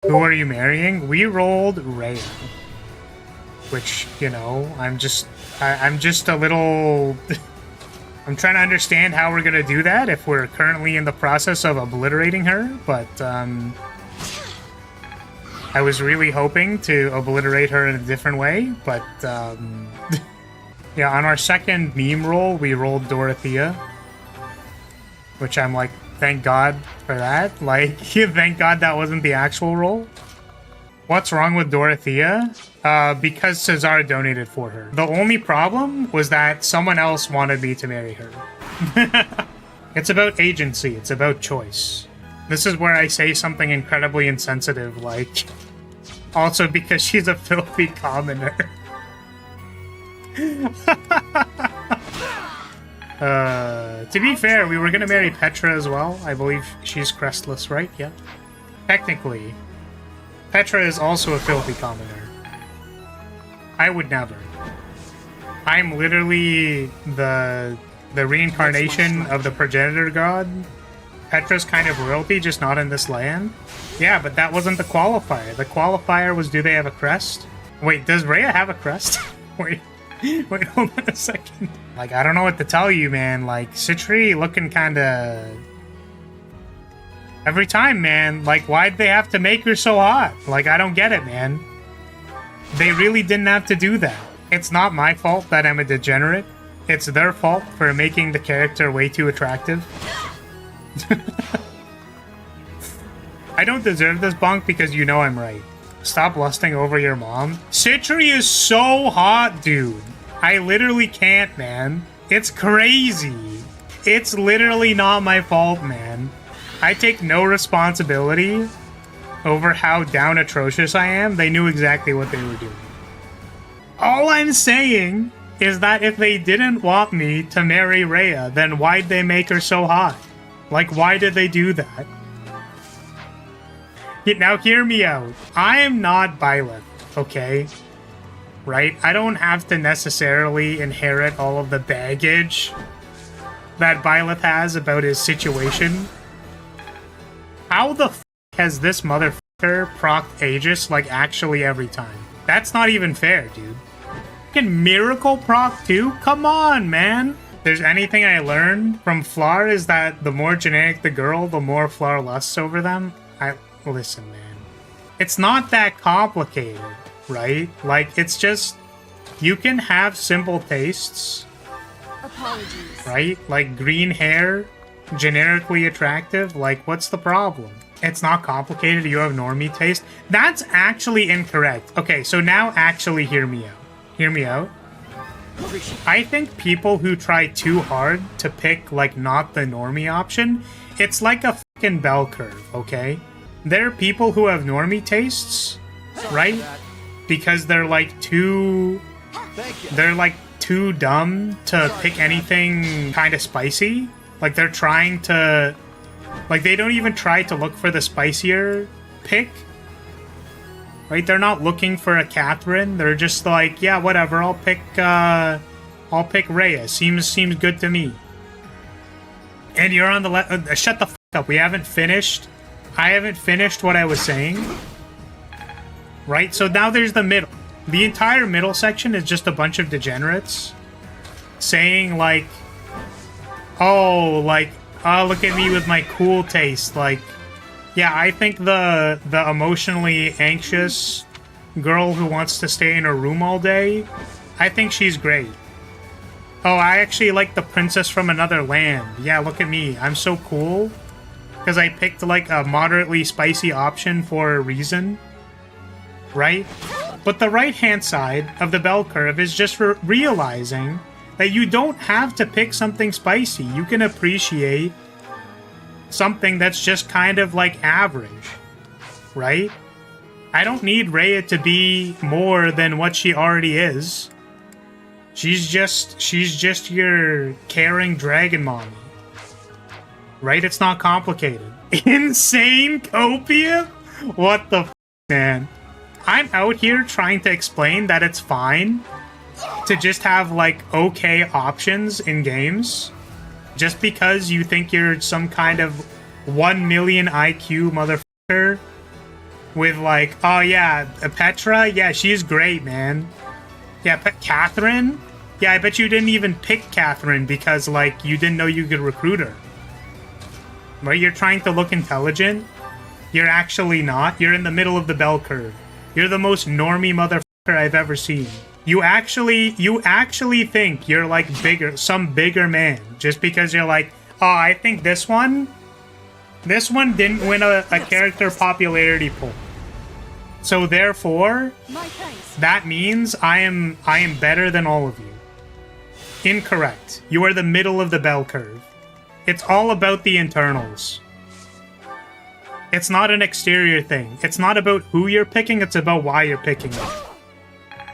Who are you marrying? We rolled Rhea. Which, you know, I'm just a little... I'm trying to understand how we're gonna do that if we're currently in the process of obliterating her, but, I was really hoping to obliterate her in a different way, but, yeah, on our second meme roll, we rolled Dorothea. Which I'm like, thank God for that. Like, thank God that wasn't the actual roll. What's wrong with Dorothea? Because Cesar donated for her. The only problem was that someone else wanted me to marry her. It's about agency. It's about choice. This is where I say something incredibly insensitive, like... Also because she's a filthy commoner. To be fair, we were gonna marry Petra as well. I believe she's crestless, right? Yeah. Technically, Petra is also a filthy commoner. I would never. I'm literally the reincarnation of the progenitor god. Petra's kind of royalty, just not in this land. Yeah, but that wasn't the qualifier. The qualifier was, do they have a crest? Wait, does Rhea have a crest? Wait, hold on a second. Like, I don't know what to tell you, man. Like, Citri looking kinda... Every time, man. Like, why'd they have to make her so hot? Like, I don't get it, man. They really didn't have to do that. It's not my fault that I'm a degenerate. It's their fault for making the character way too attractive. I don't deserve this bonk because you know I'm right. Stop lusting over your mom. Citri is so hot, dude. I literally can't, man. It's crazy. It's literally not my fault, man. I take no responsibility over how down atrocious I am. They knew exactly what they were doing. All I'm saying is that if they didn't want me to marry Rhea, then why'd they make her so hot? Like, why did they do that? Now, hear me out. I am not Byleth, okay? Right? I don't have to necessarily inherit all of the baggage that Byleth has about his situation. How the f has this motherfucker procced Aegis, like, actually every time? That's not even fair, dude. Fucking Miracle proc too? Come on, man! If there's anything I learned from Flar is that the more generic the girl, the more Flar lusts over them. Listen, man. It's not that complicated, right? Like, it's just... You can have simple tastes. Apologies. Right? Like, green hair, generically attractive. Like, what's the problem? It's not complicated. You have normie taste. That's actually incorrect. Okay, so now actually hear me out. Hear me out. I think people who try too hard to pick, like, not the normie option, it's like a fucking bell curve, okay? There are people who have normie tastes, right? Because they're like too dumb to pick anything kind of spicy. Like they're trying to, like they don't even try to look for the spicier pick. Right? They're not looking for a Catherine. They're just like, yeah, whatever. I'll pick Rhea. Seems good to me. And you're on the shut the f up. We haven't finished. I haven't finished what I was saying. Right? So now there's the middle. The entire middle section is just a bunch of degenerates saying like, oh, like, oh, look at me with my cool taste. Like, yeah, I think the emotionally anxious girl who wants to stay in her room all day, I think she's great. Oh, I actually like the princess from another land. Yeah, look at me. I'm so cool. Because I picked, like, a moderately spicy option for a reason. Right? But the right-hand side of the bell curve is just realizing that you don't have to pick something spicy. You can appreciate something that's just kind of, like, average. Right? I don't need Rhea to be more than what she already is. She's just your caring dragon mommy. Right? It's not complicated. Insane copium? What the f, man? I'm out here trying to explain that it's fine to just have, like, okay options in games. Just because you think you're some kind of 1 million IQ motherfucker with like, oh yeah, Petra, yeah, she's great, man. Yeah, Catherine? Yeah, I bet you didn't even pick Catherine because, like, you didn't know you could recruit her. Right? You're trying to look intelligent. You're actually not. You're in the middle of the bell curve. You're the most normie motherfucker I've ever seen. You actually think you're, like, bigger, some bigger man. Just because you're like, oh, I think this one didn't win a character popularity poll. So therefore, that means I am better than all of you. Incorrect. You are the middle of the bell curve. It's all about the internals. It's not an exterior thing. It's not about who you're picking, it's about why you're picking it.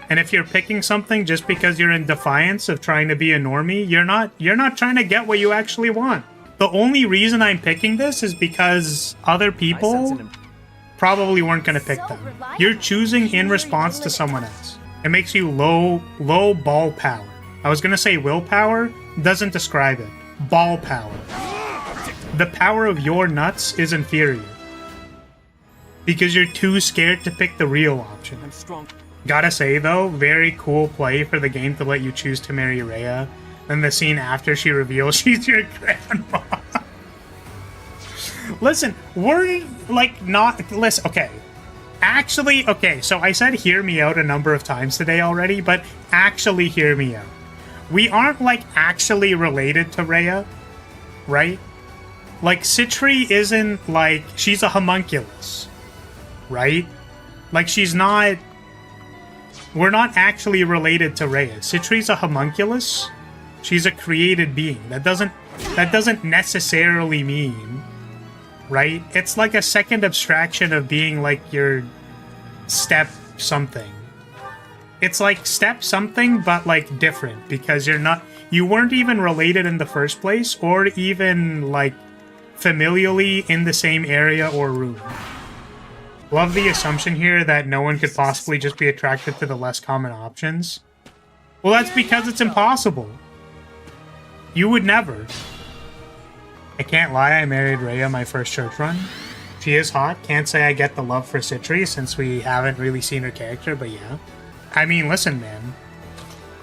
And if you're picking something just because you're in defiance of trying to be a normie, you're not trying to get what you actually want. The only reason I'm picking this is because other people probably weren't going to pick them. You're choosing in response to someone else. It makes you low ball power. I was going to say willpower, doesn't describe it. Ball power. The power of your nuts is inferior. Because you're too scared to pick the real option. I'm strong. Gotta say though, very cool play for the game to let you choose to marry Rhea. Then the scene after she reveals she's your grandma. Listen, we're like not... Listen, okay. Actually, okay, so I said hear me out a number of times today already, but actually hear me out. We aren't like actually related to Rhea, right? Like Citri isn't like... She's a homunculus, right? Like she's not... We're not actually related to Rhea. Citri's a homunculus. She's a created being. That doesn't necessarily mean, right? It's like a second abstraction of being like your step something. It's like step something, but like different because you weren't even related in the first place or even like familially in the same area or room. Love the assumption here that no one could possibly just be attracted to the less common options. Well, that's because it's impossible. You would never. I can't lie, I married Rhea my first church run. She is hot. Can't say I get the love for Citri since we haven't really seen her character, but yeah. I mean, listen, man.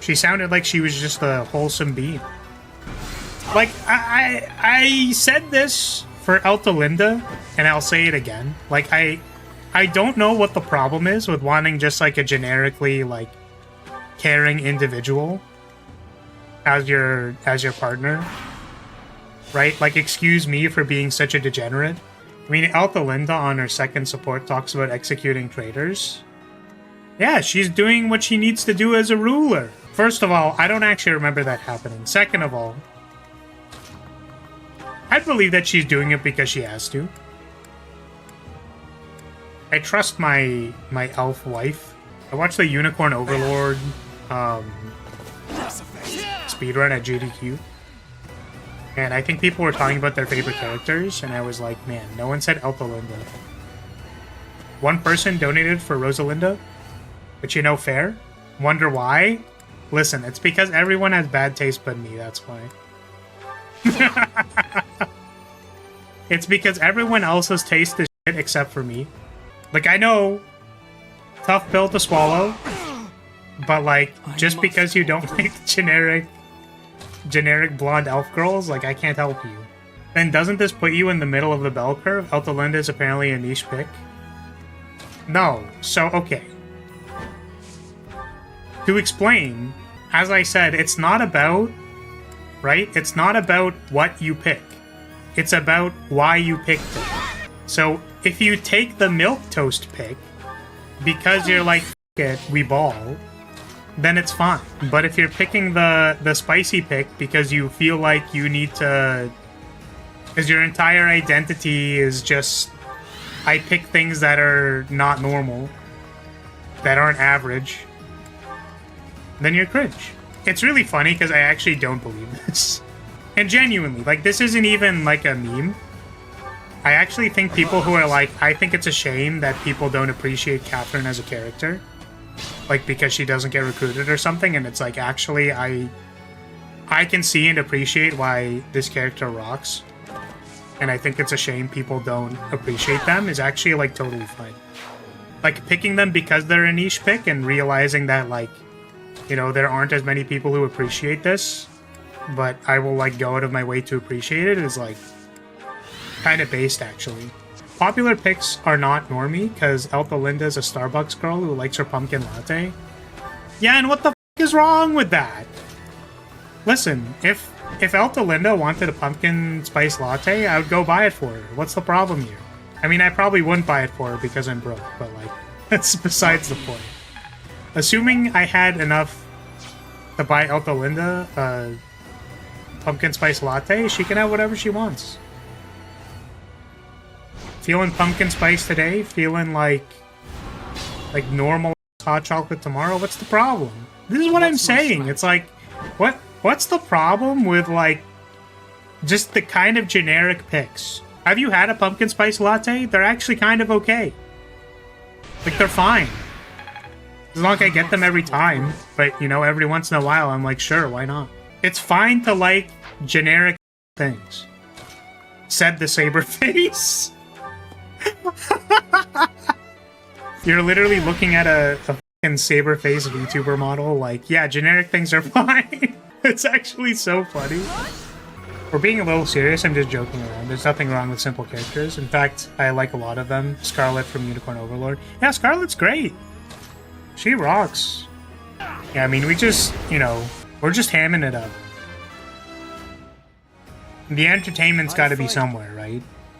She sounded like she was just a wholesome being. Like, I said this for Eltalinda, and I'll say it again. Like, I don't know what the problem is with wanting just like a generically like caring individual as your partner, right? Like, excuse me for being such a degenerate. I mean, Eltalinda on her second support talks about executing traitors. Yeah, she's doing what she needs to do as a ruler. First of all, I don't actually remember that happening. Second of all, I believe that she's doing it because she has to. I trust my elf wife. I watched the Unicorn Overlord speedrun at JDQ. And I think people were talking about their favorite characters, and I was like, man, no one said Eltalinda. One person donated for Rosalinda, but you know, fair. Wonder why? Listen, it's because everyone has bad taste but me, that's why. It's because everyone else's taste is shit except for me. Like, I know, tough pill to swallow, but like, just because you don't like generic blonde elf girls, like, I can't help you. Then doesn't this put you in the middle of the bell curve? Eltalinda is apparently a niche pick. No, so okay. To explain, as I said, it's not about, right? It's not about what you pick. It's about why you picked it. So if you take the milquetoast pick because you're like, F it, we ball, then it's fine. But if you're picking the spicy pick because you feel like you need to, because your entire identity is just, I pick things that are not normal, that aren't average, then you're cringe. It's really funny because I actually don't believe this. And genuinely, like, this isn't even like a meme. I actually think people who are like, I think it's a shame that people don't appreciate Catherine as a character. Like, because she doesn't get recruited or something, and it's like, actually, I can see and appreciate why this character rocks. and I think it's a shame people don't appreciate them, is actually, like, totally fine. Like, picking them because they're a niche pick and realizing that, like, you know, there aren't as many people who appreciate this, but I will, like, go out of my way to appreciate it is, like, kind of based, actually. Popular picks are not normie, because Elta Linda is a Starbucks girl who likes her pumpkin latte. Yeah, and what the f*** is wrong with that? Listen, if Elta Linda wanted a pumpkin spice latte, I would go buy it for her. What's the problem here? I mean, I probably wouldn't buy it for her because I'm broke, but, like, that's besides the point. Assuming I had enough to buy Elta Linda a pumpkin spice latte, she can have whatever she wants. Feeling pumpkin spice today, feeling like normal hot chocolate tomorrow, what's the problem? This is what I'm saying. It's like, what's the problem with, like, just the kind of generic picks? Have you had a pumpkin spice latte? They're actually kind of okay. Like, they're fine. As long as I get them every time. But, you know, every once in a while, I'm like, sure, why not? It's fine to like generic things. Said the saber face. You're literally looking at a fucking saber face VTuber model, like, yeah, generic things are fine. It's actually so funny. We're being a little serious, I'm just joking around. There's nothing wrong with simple characters. In fact, I like a lot of them. Scarlet from Unicorn Overlord. Yeah, Scarlet's great. She rocks. Yeah, I mean, we just, you know, we're just hamming it up. The entertainment's gotta be somewhere, right?